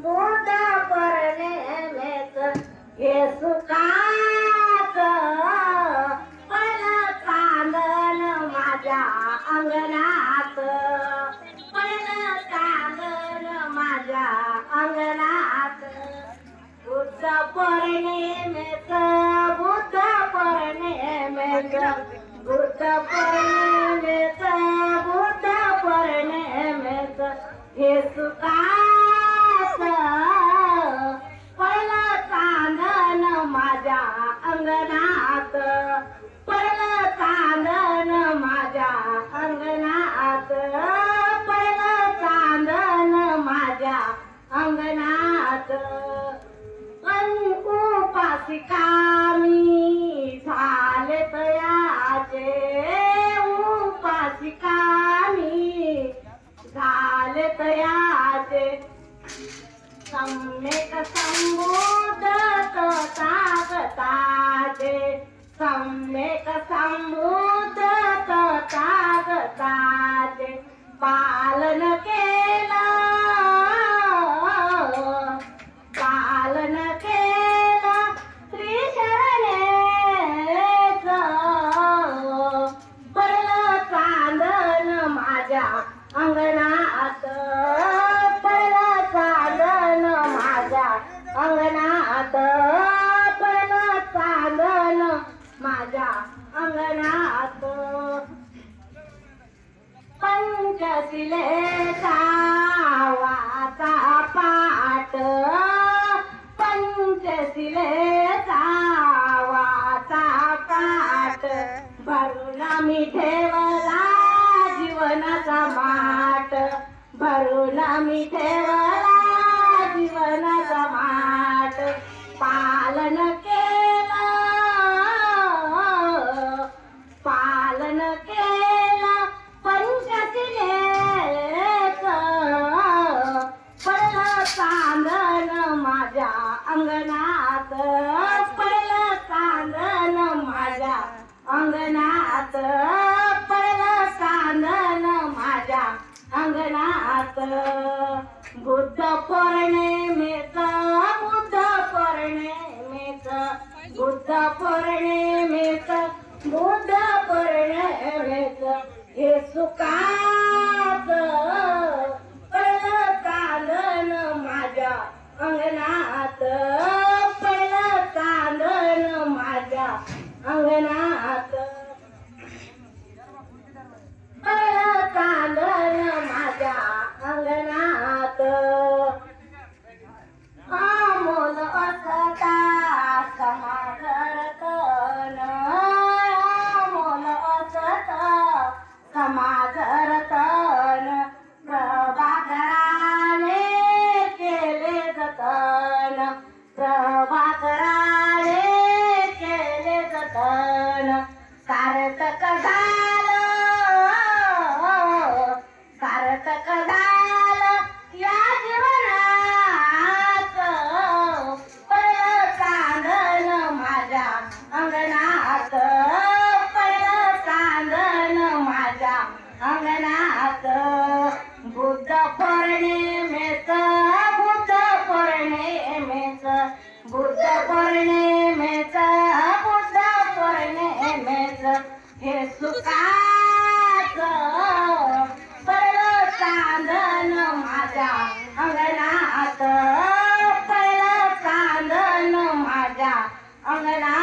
बुध पौर्णिमेच हे सुखाच पहिलं चांदण माझ्या अंगणात, पहिलं चांदण माझ्या अंगणात. बुद्ध पौर्णिमेच, बुद्ध पौर्णिमेच, बुद्ध पौर्णिमेच, बुद्ध पौर्णिमेच हे सुखाच पहिलं चांदण माझ्या अंगणात, पहिलं चांदण माझ्या अंगणात, पहिलं चांदण माझ्या अंगणात. उपासिका मी झाले तयाचे, उपासिका मी झाले तयाचे. सम्यक संबोध तथागताचे, सम्यक संबोध तथागताचे पालन केलं, पालन केलं श्री शरणेच. पहिलं चांदण माझ्या अंगणात, पहिलं चांदण माझ्या अंगणात, पहिलं चांदण माझ्या अंगणात. पंचशिलेचा वाचा पाठ, पंचशिलेचा वाचा पाठ भरून मी ठेवला जीवनाचा माठ, भरून मी ठेवला जीवनाचा माठ. पालन केलं, पालन केलं पंचशिलेच. पहिलं चांदण माझ्या अंगणात, पहिलं चांदण माझ्या अंगणात, पहिलं चांदण माझ्या अंगणात. बुद्ध पौर्णिमेच, बुद्ध पौर्णिमेच, बुद्ध पौर्णिमेच, बुद्ध पौर्णिमेच हे सुखाच पहिलं चांदण माझ्या अंगणात, पहिलं चांदण माझ्या अंगणात, पहिलं चांदण माझ्या अंगणात. अमोल असता समाजरतन, अमोल असता समाजरतन प्रभाकराने केले जतन, प्रभाकराने केले जतन. सार्थक झालं, सार्थक झालं या जीवनात. पहिलं चांदण माझ्या अंगणात, पहिलं चांदण माझ्या अंगणात. बुद्ध पौर्णिमेच, बुद्ध पौर्णिमेच, बुद्ध पौर्णिमेच, बुद्ध पौर्णिमेच हे सुखाच पहिलं चांदण माझ्या अंगणात, पहिलं चांदण माझ्या अंगणात.